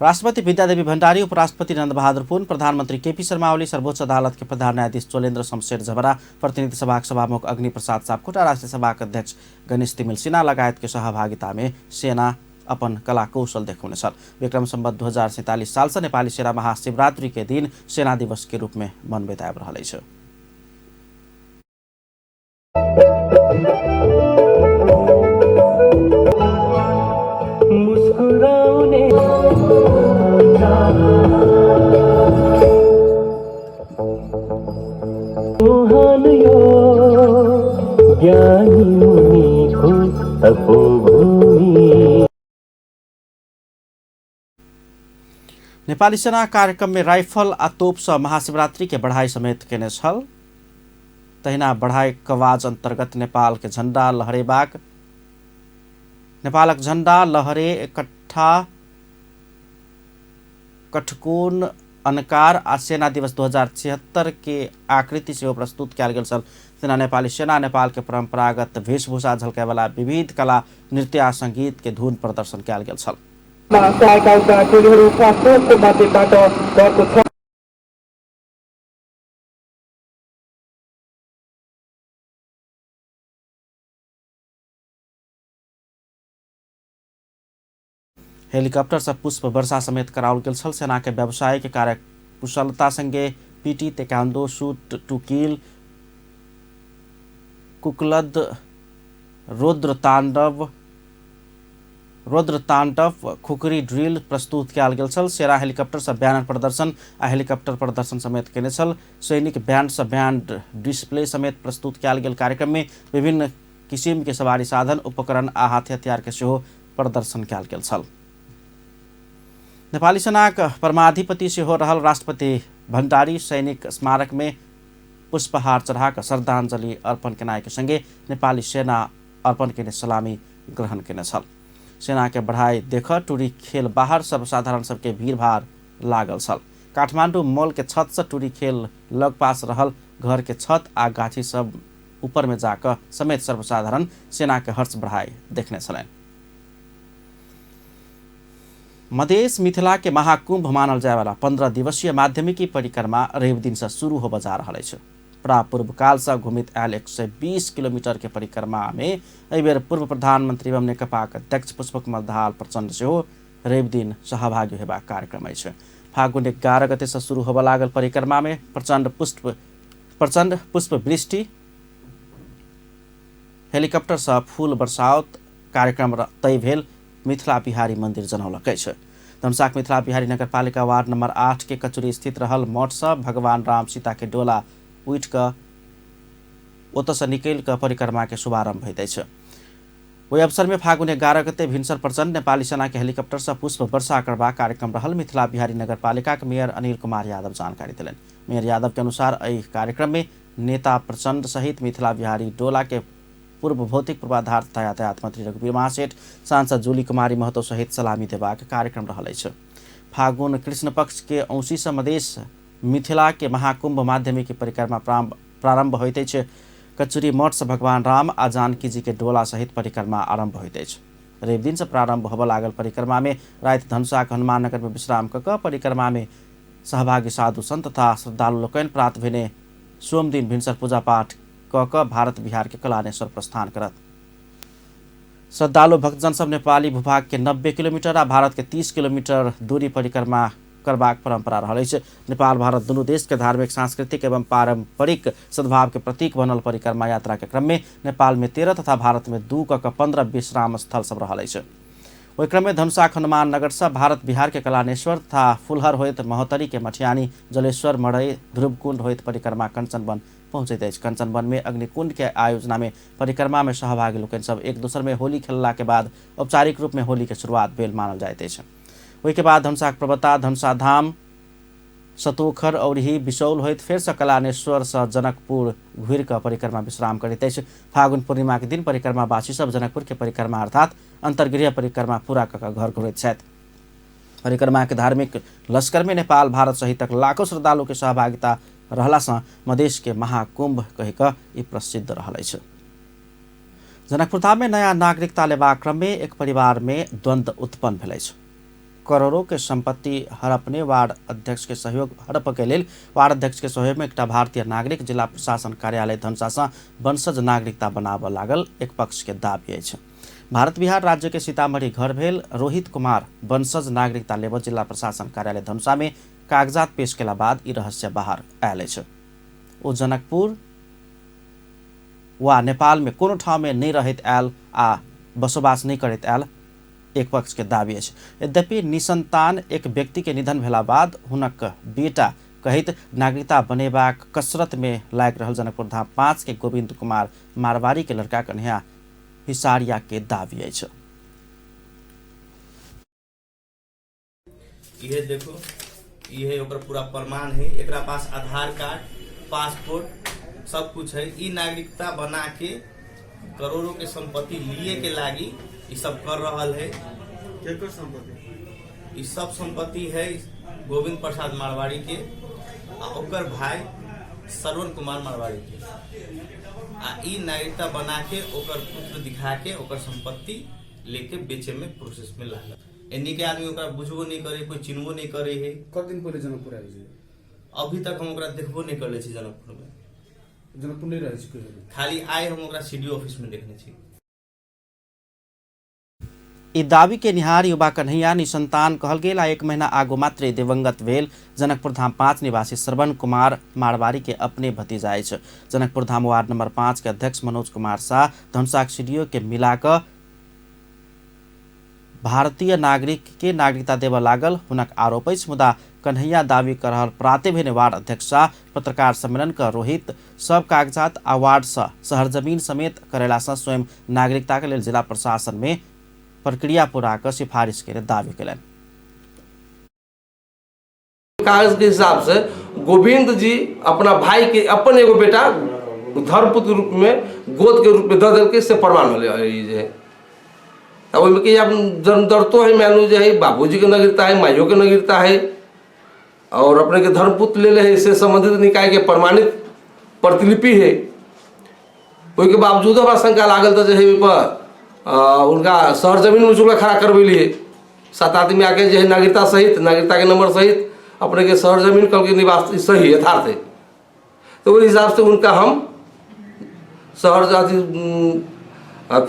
राष्ट्रपति विद्यादेवी भण्डारी, उपराष्ट्रपति नंद बहादुर पुन, प्रधानमंत्री केपी शर्मा ओली, सर्वोच्च अदालत के प्रधान न्यायाधीश चोलेन्द्र शमशेर झबरा, प्रतिनिधि सभा के सभामुख अग्नि प्रसाद सापकोटा, राष्ट्रीय सभा के अध्यक्ष गणेश तिमिल सिन्हा लगायत के सहभागिता में सेना अपन कला कौशल देखौने छल। विक्रम संवत 2047 साल से नेपाली सेना महाशिवरात्रि के दिन सेना दिवस के रूप में मनबैत आबि रहल अछि। नेपाली सेना कार्यक्रम में राइफल आ तोप से महाशिवरात्रि के बढ़ाई समेत केने छल। तहिना बढ़ाई कवाज अंतर्गत नेपालक झण्डा लहरे काठा कठकोन अनकार आ सेना दिवस 2076 के आकृति से प्रस्तुत कयल गेल छल। सेना नेपाली सेना नेपाल के परंपरागत वेशभूषा झलकाए वाला विविध कला नृत्य आ संगीत के धुन प्रदर्शन कयल गेल छल। हेलीकॉप्टर से पुष्प वर्षा समेत कराओल गेल छल। सेना के व्यावसायिक कार्य कुशलता संगे पीटी तेक्वांडो शूट टू किल कुकलद रौद्र तांडव खुखरी ड्रिल प्रस्तुत कयल गेल छल। सेना हेलीकॉप्टर से बैनर प्रदर्शन आ हेलीकॉप्टर प्रदर्शन समेत केने छल। सैनिक बैंड से बैंड डिस्प्ले समेत प्रस्तुत कयल गेल कार्यक्रम में विभिन्न किसिम के सवारी साधन उपकरण आ हाथी हथियार के सेहो प्रदर्शन कयल गेल छल। नेपाली सेनाक परमाधिपति सेहो रहल राष्ट्रपति भण्डारी सैनिक स्मारक में पुष्पहार चढ़ाकर श्रद्धांजलि अर्पण केनाइ के संगे नेपाली सेना अर्पण केने सलामी ग्रहण केने छल। सेना के बढ़ाई देख टूरी खेल बाहर सर्वसाधारण सबके भीड़ भाड़ लागल छल। काठमांडू मॉल के छत से टूरी खेल लग पास रहल घर के छत आ गाछी सब ऊपर में जाकर समेत सर्वसाधारण सेना के हर्ष बढ़ाई देखने छलनि। मधेश मिथिला के महाकुंभ मानल जाय वाला 15 दिवसीय माध्यमिकी परिक्रमा रवि दिन से शुरू होब जा रहा है। पूर्व काल से घूमित आयल 120 किलोमीटर के परिक्रमा में एहि बेर पूर्व प्रधानमंत्री एवं नेकपाक अध्यक्ष पुष्पकमल दाहाल प्रचंड सेहो रवि दिन सहभागी हेबाक कार्यक्रम अछि। फागुन 11 गते से शुरू होब लागल परिक्रमा में प्रचंड पुष्प वृष्टि हेलीकॉप्टर से फूल बरसावत कार्यक्रम तय भेल मिथिला बिहारी मंदिर जनौलक अछि। धनुषाक मिथिला बिहारी नगरपालिका वार्ड नंबर 8 के कचुरी स्थित रहल मठ से भगवान राम सीता के डोला उठ कर ओतऽ से निकल कर परिक्रमा के शुभारंभ होइत अछि। ओहि अवसर में फागुन 11 गते भिनसर प्रचंड नेपाली सेना के हेलीकॉप्टर से पुष्प वर्षा करबाक कार्यक्रम रहल। मिथिला बिहारी नगरपालिका के मेयर अनिल कुमार यादव जानकारी दिलनि। मेयर यादव के अनुसार एहि कार्यक्रम में नेता प्रचंड सहित मिथिला बिहारी डोला के पूर्व भौतिक पूर्वाधार तथा यातायात मंत्री रघुवीर महासेठ सांसद जूली कुमारी महतो सहित सलामी देबाक कार्यक्रम रहल अछि। फागुन कृष्ण पक्ष के औंसी से मधेश मिथिला के महाकुंभ माध्यमिकी परिक्रमा प्रारंभ होइत अछि। कचुरी मठ से भगवान राम आ जानकी जी के डोला सहित परिक्रमा आरंभ होइत अछि। रवि दिन से प्रारंभ होब लागल परिक्रमा में राति धनुषाक हनुमान नगर में विश्राम कऽ परिक्रमा में सहभागी साधु संत तथा श्रद्धालु लोकनि प्रात भेने सोम दिन भिनसर पूजा पाठ कऽ भारत बिहार के कलानेश्वर प्रस्थान करत। श्रद्धालु भक्तजन सब नेपाली भूभाग के 90 किलोमीटर आ भारत के 30 किलोमीटर दूरी परिक्रमा करबाक परंपरा रहल अछि। नेपाल भारत दुनू देश के धार्मिक सांस्कृतिक एवं पारंपरिक सद्भाव के प्रतीक बनल परिक्रमा यात्रा के क्रम में नेपाल में 13 तथा भारत में 2 कऽ 15 विश्राम स्थल सब रहल अछि। ओहि क्रम में धनुषाक हनुमान नगर से भारत बिहार के कलानेश्वर तथा फुलहर होइत महोत्तरी के मठियानी जलेश्वर मड़ई ध्रुवकुंड होइत परिक्रमा कंचनवन पहुंचैत अछि। कंचनवन में अग्निकुंड के आयोजना में परिक्रमा में सहभागी लोकनि सब एक दोसर में होली खेलला के बाद औपचारिक रूप में होली के शुरुआत भेल मानल जाइत अछि। ओहि के बाद धनुषाक पर्वता धनुषा धाम सतोखर और ही बिसौल होइत फेर से कलानेश्वर से जनकपुर घुरि कऽ परिक्रमा विश्राम करैत अछि। फागुन पूर्णिमा के दिन परिक्रमावासी सब जनकपुर के परिक्रमा अर्थात अंतर्गृह परिक्रमा पूरा कऽ घर घुरैत छथि। परिक्रमा के धार्मिक लश्कर में नेपाल भारत सहितक लाखों श्रद्धालु के सहभागिता रहला से मधेश के महाकुंभ कहि कऽ ई प्रसिद्ध रहल अछि। जनकपुर धाम में नया नागरिकता लेबाक क्रम में एक परिवार में द्वंद्व उत्पन्न भेल अछि। करोड़ों के संपत्ति हड़पने वार्ड अध्यक्ष के सहयोग हड़प के लेल वार्ड अध्यक्ष के सहयोग में एकटा भारतीय नागरिक जिला प्रशासन कार्यालय धनुषा से वंशज नागरिकता बनाबऽ लागल एक पक्ष के दाबी अछि। भारत बिहार राज्य के सीतामढ़ी घर भेल रोहित कुमार वंशज नागरिकता लेबऽ जिला प्रशासन कार्यालय धनुषा में कागजात पेश केला बाद ई रहस्य बाहर आयल अछि। ओ जनकपुर वा नेपाल में कोनो ठाउँ में नहीं रहैत आयल आ बसोबास नहीं करैत आयल एक पक्ष के दाबी अछि। यद्यपि निसंतान एक व्यक्ति के निधन भेला बाद हुनक बेटा कहित नागरिकता बनेबाक कसरत में लाग रहल जनकपुर धाम 5 के गोविंद कुमार मारवाड़ी के लड़का कन्हैया हिसारिया के दाबी अछि। ये देखो ये ओकर पूरा प्रमाण है, एकरा पास आधार कार्ड पासपोर्ट सब कुछ है। ई नागरिकता बना के करोड़ों के संपत्ति लिए के लागी ई सब कर रहल है। केकर संपत्ति? ई सब संपत्ति है गोविंद प्रसाद मारवाड़ी के आ ओकर भाई श्रवण कुमार मारवाड़ी के। आ ई नागरिकता बना के ओकर पुत्र दिखा के ओकर संपत्ति लेके बेचे में प्रोसेस में लागल। एनी के आदमी ओकरा बुझबो नहीं करे, कोई चिन्हबो नहीं करे है। कत दिन पहले जनकपुर आयल छै? अभी तक हम ओकरा देखबो नहीं करले छी जनकपुर में। जनकपुर नहीं रहे छी? खाली आए हम ओकरा सीडीओ ऑफिस में देखने छी। ई दावी के निहार युवा कन्हैया निसंतान कहल गेल आ 1 महीना आगो मात्रै दिवंगत भेल जनकपुर धाम 5 निवासी श्रवण कुमार मारवाड़ी के अपने भतीजा अछि। जनकपुर धाम वार्ड नंबर 5 के अध्यक्ष मनोज कुमार शाह धनसाक सीडीओ के मिलाकर भारतीय नागरिक के नागरिकता देव लागल हुनक आरोप अछि। मुदा कन्हैया दावी कर रहल प्राते भेने वार्ड अध्यक्ष शाह पत्रकार सम्मेलन का रोहित सब कागजात आ वार्ड से शहर जमीन समेत करेला से स्वयं नागरिकता के लेल जिला प्रशासन में प्रक्रिया पूरा कर सिफारिश के दावी कलन। कागज के हिसाब से गोविंद जी अपना भाई के अपन एगो बेटा धर्मपुत्र के रूप में गोद के रूप में दे दिल के से प्रमाण मिले। अब कि अब जन्मदरतो है मैनू जो है बाबूजी के नागरिकता है, माइयों के नागरिकता है और अपने के धर्मपुत्र ले है इससे संबंधित निकाय के प्रमाणित प्रतिलिपि है। उसके बावजूद हमारा शंका लागल था जो है उनका शहर जमीन में चूल्हा खड़ा करवेली है। 7 आदमी आके जो है नागरिकता सहित नागरिकता के नंबर सहित अपने के शहर जमीन कल के निवास सही यथार्थ है। तो उस हिसाब से उनका हम शहर जाति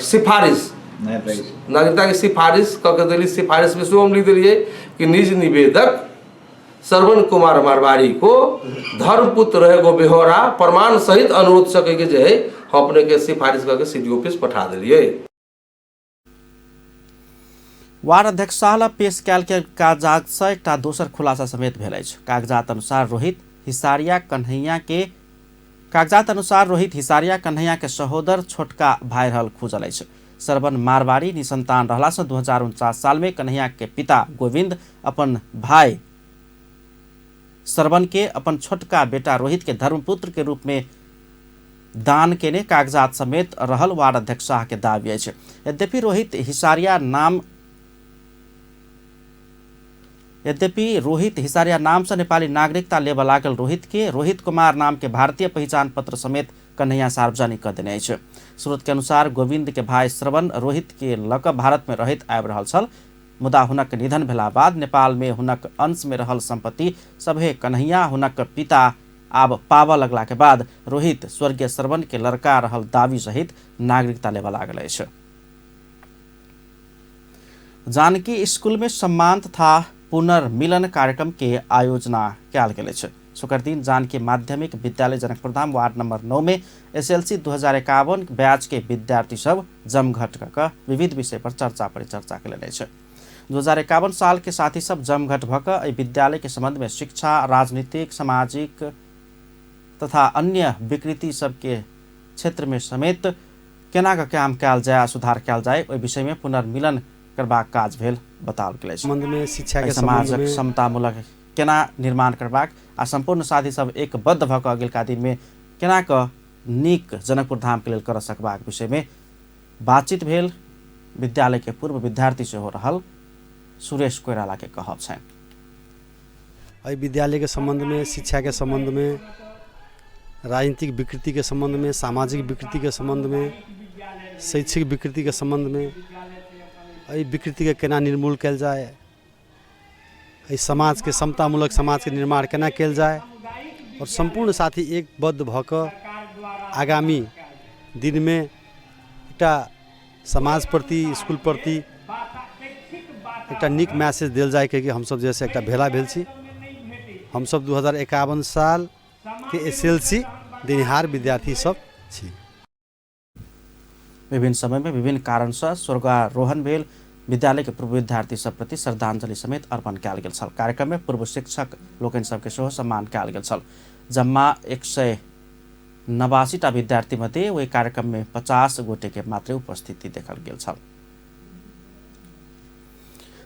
सिफारिश नागरिकता की सिफारिश करके दिली। सिफारिश में हम लिख दिलिए कि निज निवेदक श्रवण कुमार मारवाड़ी को धर्मपुत्र रहे गो बेहोरा प्रमाण सहित अनुरोध सके के जो है हम अपने के सिफारिश करके सीडीओ ऑफिस पठा दिलिए। वार्ड अध्यक्ष शाह पेश कयल के कागजात से एक दोसर खुलासा समेत भेल अछि। कागजात अनुसार रोहित हिसारिया कन्हैया के सहोदर छोटका भाई रहल खुजल अछि। श्रवण मारवाड़ी निसंतान रहला से 2049 साल में कन्हैया के पिता गोविंद अपन भाई श्रवण के अपन छोटका बेटा रोहित के धर्मपुत्र के रूप में दान केने कागजात समेत रहल वार्ड अध्यक्ष शाह के दावी अछि। यद्यपि रोहित हिसारिया नाम से नेपाली नागरिकता लेब लागल रोहित कुमार नाम के भारतीय पहचान पत्र समेत कन्हैया सार्वजनिक कर देने अछि। स्रोत के अनुसार गोविंद के भाई श्रवण रोहित के लक भारत में रहैत आबि रहल छल। मुदा हुनक निधन भेला बाद नेपाल में हुनक अंश में रहल संपत्ति सभे कन्हैया हुनक पिता आब पाबऽ लगला के बाद रोहित स्वर्गीय श्रवण के लड़का रहल दावी सहित नागरिकता लेबऽ लागल अछि। जानकी स्कूल में सम्मान तथा पुनर्मिलन कार्यक्रम के आयोजना कयल गेल अछि। शुक्र दिन जानकी माध्यमिक विद्यालय जनकपुर धाम वार्ड नंबर 9 में SLC 2051 बैच के विद्यार्थी सब जमघट कऽ विविध विषय पर चर्चा परिचर्चा कयलनि अछि। 2051 साल के साथी सब जमघट भऽ कऽ विद्यालय के संबंध में शिक्षा, राजनीतिक, सामाजिक तथा अन्य विकृति सबके क्षेत्र में समेत केना कऽ काम कयल जाय, सुधार कयल जाय, ओहि विषय में पुनर्मिलन करबाक काज भेल बताओल गेल अछि। संबंध में शिक्षा के समाजक समतामूलक केना निर्माण करबाक आ संपूर्ण साथी सब एकबद्ध भऽ कऽ अगिलका दिन में केना कऽ नीक जनकपुर धाम के लेल कर सकबाक विषय में बातचीत भेल। विद्यालय के पूर्व विद्यार्थी सेहो रहल सुरेश कोइराला के कहब छनि। एहि विद्यालय के संबंध में, शिक्षा के संबंध में, राजनीतिक विकृति के संबंध में, सामाजिक विकृति के संबंध में, शैक्षिक विकृति के संबंध में एहि विकृति के केना निर्मूल कयल जाय, एहि समाज के समतामूलक समाज के निर्माण केना कयल जाय और संपूर्ण साथी एकबद्ध भऽ कऽ आगामी दिन में एकटा समाज प्रति, स्कूल प्रति एकटा नीक मैसेज देल जाय कि हमसब जैसे एकटा भेला भेल छी। हमसब 2051 साल के SLC देनिहार विद्यार्थी सब छी। विभिन्न समय में विभिन्न कारण से स्वर्गारोहण भेल विद्यालय के पूर्व विद्यार्थी सब प्रति श्रद्धांजलि समेत अर्पण कयल गेल छल। कार्यक्रम में पूर्व शिक्षक लोकनि सबके सेहो सम्मान कयल गेल छल। जम्मा 189 टा विद्यार्थी मध्ये ओहि कार्यक्रम में 50 गोटे के मात्र उपस्थिति देखल गेल छल।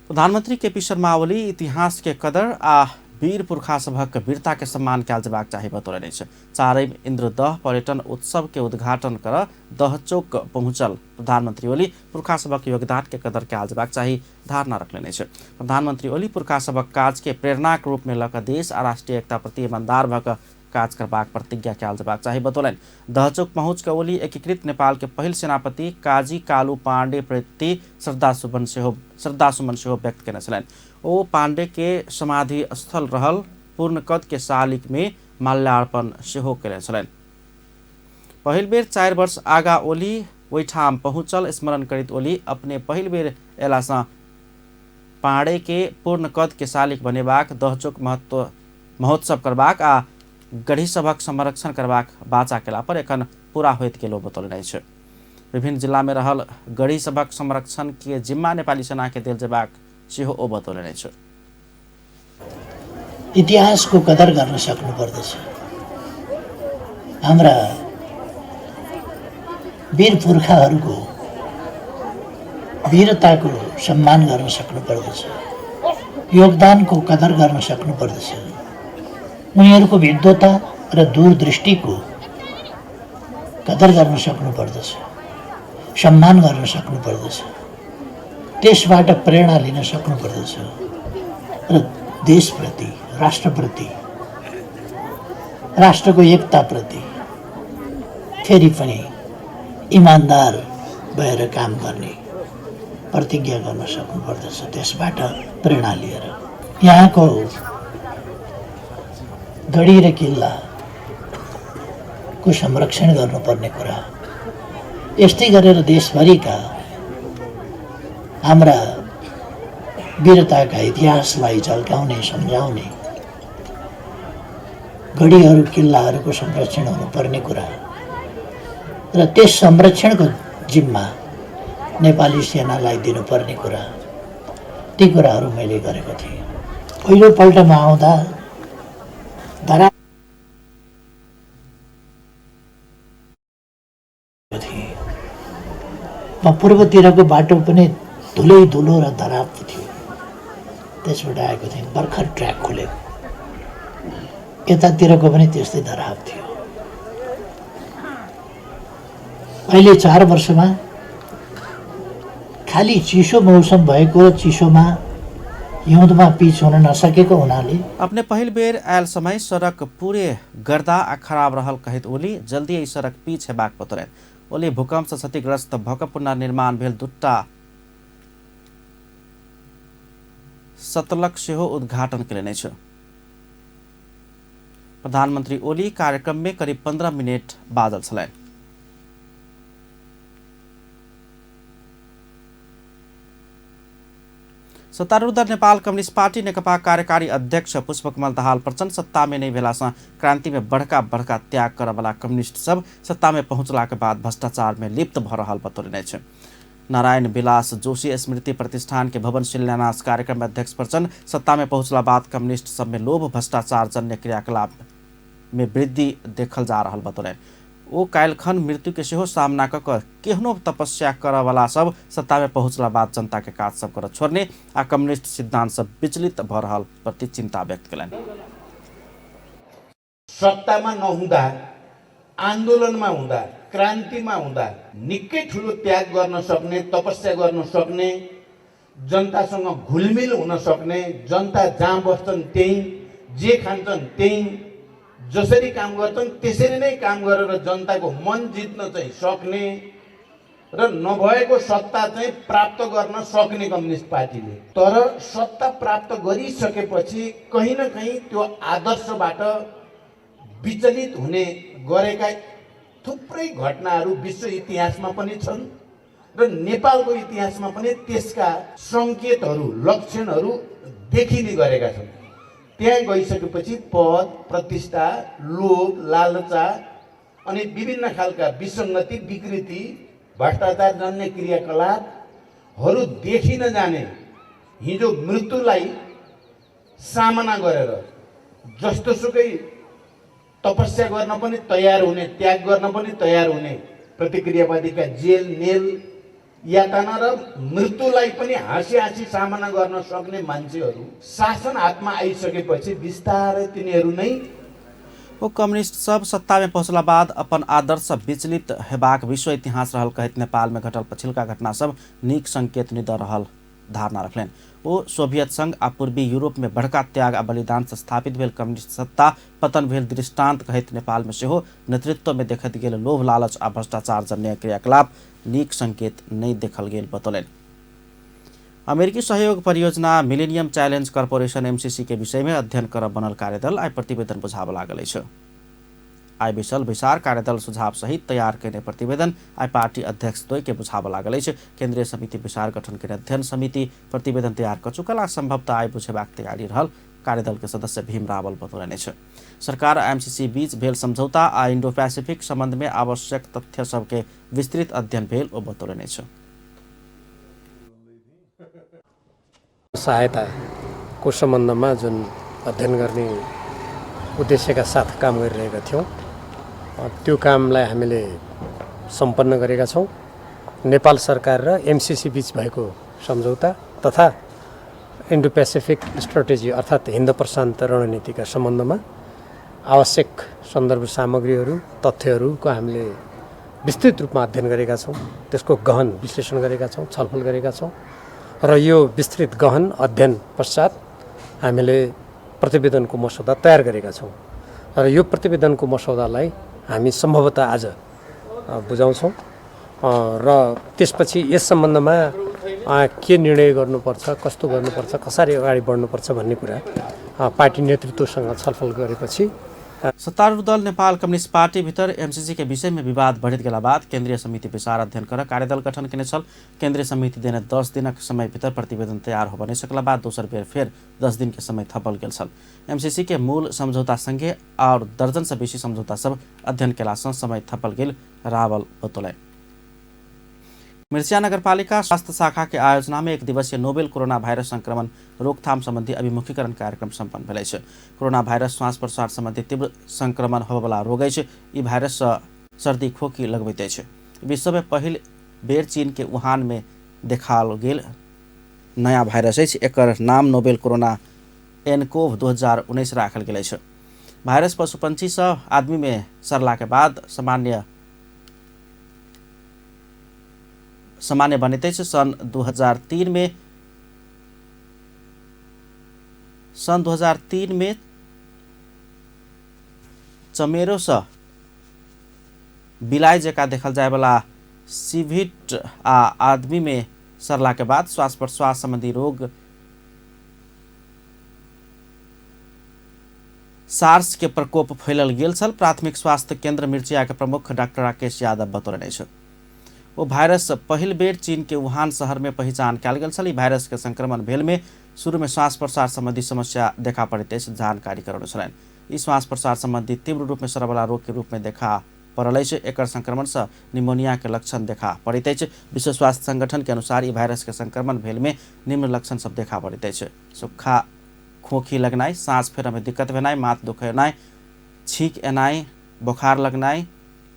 प्रधानमंत्री KP शर्मा ओली इतिहास के कदर आ वीर पुर्खा सभक वीरता के सम्मान कयल जेबाक चाही बतौलनि अछि। चारै इन्द्रदह पर्यटन उत्सव के उद्घाटन कर दहचौक पहुंचल प्रधानमंत्री ओली पुर्खा सभक योगदान के कदर कयल जेबाक चाही धारणा रखलनि अछि। प्रधानमंत्री ओली पुर्खा सभक काज के प्रेरणाक रूप में लऽ कऽ देश आ राष्ट्रीय एकता प्रति ईमानदार भऽ कऽ काज करबाक प्रतिज्ञा कयल जेबाक चाही बतौलनि। दहचौक पहुंच कऽ ओली एकीकृत नेपाल के पहिल सेनापति काजी कालू पांडे प्रति श्रद्धासुमन सेहो व्यक्त कयने छलनि। ओ पांडे के समाधि स्थल रहल पूर्ण कद के शालिग में माल्यार्पण सेहो कयने छलनि। पहिल बेर 4 वर्ष आगा ओली ओहिठाम पहुंचल स्मरण करैत ओली अपने पहिल बेर एलासँ पांडे के पूर्ण कद के शालिग बनेबाक दहचौक महोत्सव करबाक आ गढ़ी सभक संरक्षण करबाक बाचा केला पर एखन पूरा होइत गेलो बतौलनि अछि। विभिन्न जिला में रहल गढ़ी सभक संरक्षण के जिम्मा नेपाली सेना के देल जेबाक सेहो ओ बतौलनि अछि। इतिहासको कदर गर्न सक्नुपर्दछ। हाम्रा वीर पुर्खाहरूको वीरताको सम्मान गर्न सक्नुपर्दछ। योगदानको कदर गर्न सक्नुपर्दछ। उनीहरूको विद्वता र दूरदृष्टिको कदर गर्न सक्नुपर्दछ। सम्मान गर्न सक्नुपर्दछ। त्यसबाट प्रेरणा लिन सक्नुपर्दछ र देशप्रति, राष्ट्रप्रति, राष्ट्रको एकताप्रति फेरि पनि इमानदार भएर काम गर्ने प्रतिज्ञा गर्न सक्नुपर्दछ। त्यसबाट प्रेरणा लिएर यहाँको गढी र किल्लाको संरक्षण गर्नुपर्ने कुरा, यस्तै गरेर देशभरिका हाम्रा वीरताका इतिहासलाई झल्काउने, सम्झाउने गढीहरू किल्लाहरूको संरक्षण हुनुपर्ने कुरा र त्यस संरक्षणको जिम्मा नेपाली सेनालाई दिनुपर्ने कुरा, ती कुराहरू मैले गरेको थिएँ। पहिलोपल्टमा आउँदा धरा पूर्वतिरको बाटो पनि धुलै धुलो र धराप थियो। त्यसबाट आएको थिएँ। भर्खर ट्र्याक खुलेको, यतातिरको पनि त्यस्तै धराप थियो। अहिले 4 वर्षमा खाली चिसो मौसम भएको र चिसोमा हिउँदमा पिच होन नसकेको हुनाले अपने पहिल बेर आयल समय सड़क पूरे गर्दा आ खराब रहल कहैत ओली जल्दी यही सड़क पिच हेबाक बतौलनि। ओली भूकंप से क्षतिग्रस्त भक पुनर्निर्माण भेल 2टा सतलक सेहो उद्घाटन कयलनि अछि। प्रधानमंत्री ओली कार्यक्रम में करीब 15 मिनट बाजल छलनि। सत्तारूढ़ दल नेपाल कम्युनिस्ट पार्टी नेकपा कार्यकारी अध्यक्ष पुष्पकमल दाहाल प्रचण्ड सत्ता में नहीं भेलासँ क्रांति में बड़का त्याग कर वाला कम्युनिस्ट सब सत्ता में पहुंचला के बाद भ्रष्टाचार में लिप्त भ रहल बतौलनि अछि। नारायण विलास जोशी स्मृति प्रतिष्ठान के भवन शिलान्यास कार्यक्रम में अध्यक्ष प्रचण्ड सत्ता में पहुंचला बाद कम्युनिस्ट सब में लोभ भ्रष्टाचार जन्य क्रियाकलाप में वृद्धि देखल जा रहल बतौलनि। ओ काल्हिखन मृत्यु के सेहो सामना कऽ केहनो तपस्या करऽ वाला सब सत्ता में पहुंचला बाद जनता के काज सब कर छोड़ने आ कम्युनिस्ट सिद्धांत सब विचलित भ रहल प्रति चिंता व्यक्त कयलनि। सत्तामा नहुँदा, आन्दोलनमा हुँदा, क्रान्तिमा हुँदा निकै ठुलो त्याग गर्न सक्ने, तपस्या गर्न सक्ने, जनतासँग घुलमिल हुन सक्ने, जनता जहाँ बस्छन् त्यही, जे खान्छन् त्यही, जसरी काम गर्छन् त्यसरी नै काम गरेर जनताको मन जित्न चाहिँ सक्ने र नभएको सत्ता चाहिँ प्राप्त गर्न सक्ने कम्युनिस्ट पार्टीले। तर सत्ता प्राप्त गरिसकेपछि कहीँ न कहीँ त्यो आदर्शबाट विचलित हुने गरेका थुप्रै घटनाहरू विश्व इतिहासमा पनि छन् र नेपालको इतिहासमा पनि त्यसका सङ्केतहरू, लक्षणहरू देखिने गरेका छन्। त्यहाँ गइसकेपछि पद, प्रतिष्ठा, लोभ, लालचा अनि विभिन्न खालका विसङ्गति, विकृति, भ्रष्टाचार जन्य क्रियाकलापहरू देखिन जाने, हिजो मृत्युलाई सामना गरेर जस्तोसुकै तपस्या गर्न पनि तयार हुने, त्याग गर्न पनि तयार हुने प्रतिक्रियावादीका जेल, नेल यातना र मृत्युलाई पनि हाँसी हाँसी सामना गर्न सक्ने मान्छेहरू शासन हातमा आइसकेपछि बिस्तारै तिनीहरू नै ओ कम्युनिस्ट सब सत्ता में पहुंचला बाद अपन आदर्श विचलित हेबाक विश्व इतिहास रहल कहत नेपाल में घटल पछिलका घटना सब नीक संकेत नहीं द रहल धारणा रखलेन। ओ सोभियत संघ आ पूर्वी यूरोप में बड़का त्याग आ बलिदान से स्थापित भेल कम्युनिस्ट सत्ता पतन भेल दृष्टांत कहत नेपाल में सेहो नेतृत्व में देखत गेल लोभ लालच आ भ्रष्टाचार जन्य क्रियाकलाप नीक संकेत नहीं देखल गेल बतौलन। अमेरिकी सहयोग परियोजना मिलेनियम चैलेंज कॉर्पोरेशन एमसीसी के विषय में अध्ययन कर बनल कार्यदल आइ प्रतिवेदन बुझाव लागल अछि। आइ विशल विशार कार्यदल सुझाव सहित तैयार करने प्रतिवेदन आइ पार्टी अध्यक्ष द्वय के बुझाव लागल अछि। केंद्रीय समिति विशार गठन के अध्ययन समिति प्रतिवेदन तैयार कर चुकल आ संभवतः आइ बुझेबाक तैयारी रहल कार्यदल के सदस्य भीम रावल बतौलन अछि। सरकार आ एमसीसी बीच भेल समझौता आ इंडो पैसिफिक संबंध में आवश्यक तथ्य सबके विस्तृत अध्ययन भेल ओ बतौलन अछि। सहायताको सम्बन्धमा जुन अध्ययन गर्ने उद्देश्यका साथ काम गरिरहेका थियौँ त्यो कामलाई हामीले सम्पन्न गरेका छौँ। नेपाल सरकार र एमसीसी बीच भएको सम्झौता तथा इन्डो पेसिफिक स्ट्राटेजी अर्थात् हिन्द प्रशान्त रणनीतिका सम्बन्धमा आवश्यक सन्दर्भ सामग्रीहरू तथ्यहरूको हामीले विस्तृत रूपमा अध्ययन गरेका छौँ। त्यसको गहन विश्लेषण गरेका छौँ, छलफल गरेका छौँ र यो विस्तृत गहन अध्ययन पश्चात हामीले प्रतिवेदनको मसौदा तयार गरेका छौँ र यो प्रतिवेदनको मसौदालाई हामी सम्भवतः आज बुझाउँछौँ र त्यसपछि यस सम्बन्धमा के निर्णय गर्नुपर्छ, कस्तो गर्नुपर्छ, कसरी अगाडि बढ्नुपर्छ भन्ने कुरा पार्टी नेतृत्वसँग छलफल गरेपछि सत्तारूढ़ दल नेपाल कम्युनिस्ट पार्टी भीतर एमसीसी के विषय में विवाद बढ़ित गेला बाद केंद्रीय समिति विचार अध्ययन कर कार्यदल गठन केने छल। केंद्रीय समिति देने 10 दिनक समय भीतर प्रतिवेदन तैयार हो बने सकला बाद दोसर बेर फेर 10 दिन के समय थपल गेल छल। एमसीसी के मूल समझौता संगे और दर्जन से बेसी समझौता सब अध्ययन केला समय थपल गेल रावल बतौलन। मिर्चिया नगरपालिका स्वास्थ्य शाखा के आयोजना में 1 दिवसीय नोवेल कोरोना भाइरस संक्रमण रोकथाम संबंधी अभिमुखीकरण कार्यक्रम सम्पन्न भेल अछि। कोरोना भाइरस श्वास प्रश्वास संबंधी तीव्र संक्रमण होबवला रोग अछि। ई भाइरस सर्दी खोखी लगबैत अछि। विश्व में पहिल बेर चीन के वुहान में देखाल गेल नया भाइरस अछि। एकर नाम नोवेल कोरोना एनकोव 2019 राखल गेल अछि। भाइरस पशु पंछी से आदमी में सरला के बाद सामान्य बनित अछि। सन 2003 में चमेरो से बिलाई जका देखल जाय वाला सीभिट आ आदमी में सरला के बाद श्वास प्रश्वास संबंधी रोग सार्स के प्रकोप फैलल गेल छल। प्राथमिक स्वास्थ्य केंद्र मिर्चिया के प्रमुख डॉक्टर राकेश यादव बतौलन अछि। वो भाइरस पहिल बेर चीन के वुहान शहर में पहचान कयल गेल छल। भाइरस के संक्रमण भेल में शुरू में श्वास प्रश्वास संबंधी समस्या देखा पड़ित अछि जानकारी करौने छलनि। ई श्वास प्रश्वास संबंधी तीव्र रूप में सरवला रोग के रूप में देखा पड़ल अछि। एकर संक्रमण से निमोनिया के लक्षण देखा पड़ित अछि। विश्व स्वास्थ्य संगठन के अनुसार ई भाइरस के संक्रमण भेल में निम्न लक्षण सब देखा पड़ित अछि। सूखा खोखी लगनाइ, सांस फेरय में दिक्कत भेनाइ, माथ दुखेनाइ, छींक एनाइ, बुखार लगनाइ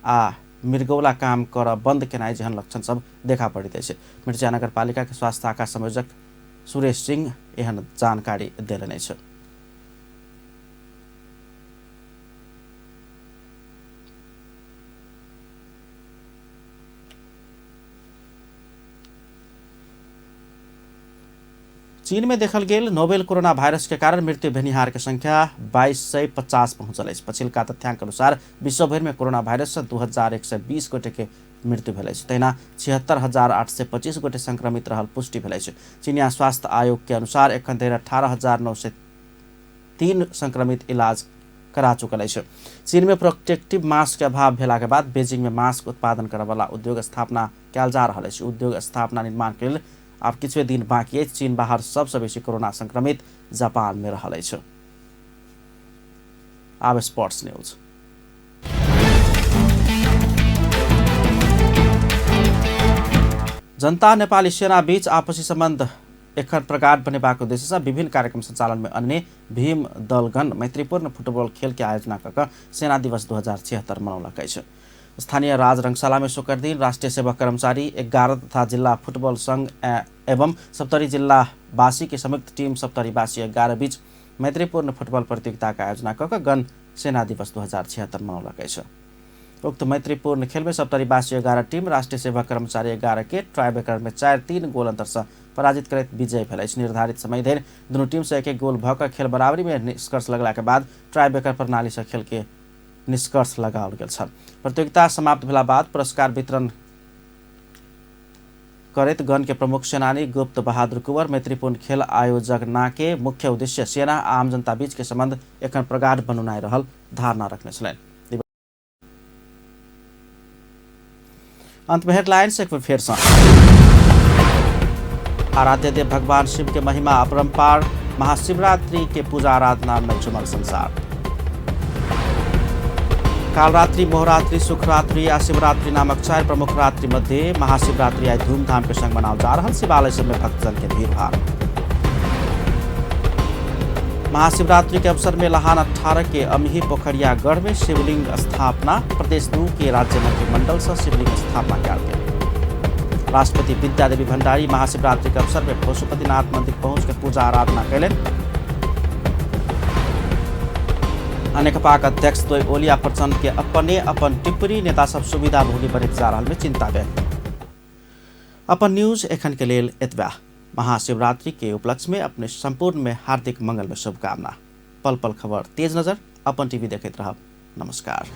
आ मृगौला काम कर बंद केनाइ जेहन लक्षण सब देखा पड़ित अछि। मिर्चिया नगरपालिका के स्वास्थ्य शाखा संयोजक सुरेश सिंह एहन जानकारी देलनि अछि। चीन में देखल गेल नोवेल कोरोना वायरस के कारण मृत्यु भेनिहार के संख्या 2250 पहुंचल अछि। पछिलका तथ्याङ्क अनुसार विश्वभर में कोरोना वायरस से 2120 गोटे के मृत्यु भेल अछि। तहिना 76825 गोटे संक्रमित रहल पुष्टि भेल अछि। चीनिया स्वास्थ्य आयोग के अनुसार एखन धरि 18903 संक्रमित इलाज करा चुकल अछि। चीन में प्रोटेक्टिव मास्क के अभाव भेला के बाद बीजिंग में मास्क उत्पादन करय वाला उद्योग स्थापना कयल जा रहल अछि। उद्योग स्थापना निर्माण के लेल अब किछु दिन बाकी अछि। चीन बाहर सबसे बेसी कोरोना संक्रमित जापान में रहल अछि। अब स्पोर्ट्स न्यूज। जनता नेपाली सेना बीच आपसी संबंध एखन प्रगाढ़ बनेबाक उद्देश्य से विभिन्न कार्यक्रम संचालन में अन्य भीम दलगण मैत्रीपूर्ण फुटबॉल खेल के आयोजना कऽ सेना दिवस 2076 मनौलक अछि। स्थानीय राज रंगशाला में शुक्र दिन राष्ट्रिय सेवा कर्मचारी 11 तथा जिला फुटबॉल संघ एवं सप्तरी जिल्लावासी की संयुक्त टीम सप्तरीवासी 11 बीच मैत्रीपूर्ण फुटबॉल प्रतियोगिता का आयोजना कर गण सेना दिवस 2076 मनाउलकै छ। उक्त मैत्रीपूर्ण खेल में सप्तरीवासी 11 टीम राष्ट्रिय सेवा कर्मचारी 11 के ट्राइब्रेकर में 4-3 गोल अंतर से पराजित कर विजय भेल। निर्धारित समय धरि दोनों टीम से एक गोल भकर खेल बराबरी में निष्कर्ष लगला के बाद ट्राइब्रेकर प्रणाली से खेल के निष्कर्ष लगाओल गेल छल। प्रतियोगिता समाप्त भेला बाद पुरस्कार वितरण करैत गण के प्रमुख सेनानी गुप्त बहादुर कुंवर मैत्रीपूर्ण खेल आयोजक नाके मुख्य उद्देश्य सेना आम जनता बीच के संबंध एखन प्रगाढ़ बनुनाई रहल धारणा रखने छलैन। अंत में हेडलाइंस एक बार फिर से। आराध्य देव भगवान शिव के महिमा अपरंपार, महाशिवरात्रि के पूजा आराधना में झुमल संसार। कालरात्रि, मोहरात्रि, सुखरात्रि या शिवरात्रि नामक 4 प्रमुख रात्रि मध्य महाशिवरात्रि आज धूमधाम के संग मनाओल जा रहा। शिवालय सब में भक्तजन के भीड़ भाड़। महाशिवरात्रि के अवसर में लहान 18 के अमही पोखरिया गढ़ में शिवलिंग स्थापना। प्रदेश 2 के राज्य मंत्रिमंडल से शिवलिंग स्थापना किया। राष्ट्रपति विद्यादेवी भंडारी महाशिवरात्रि के अवसर में पशुपतिनाथ मंदिर पहुंच कर पूजा आराधना कैलन। नेकपा अध्यक्ष द्वय ओलिया प्रचंड के अपने अपन टिप्पणी नेता सब सुविधा भोगी बढ़त जा रहा में चिंता व्यक्त। अपन न्यूज एखन के लेल एतबा। महाशिवरात्रि के उपलक्ष्य में अपने संपूर्ण में हार्दिक मंगल में शुभकामना। पल पल खबर तेज नजर अपन टीवी देखते रहब। नमस्कार।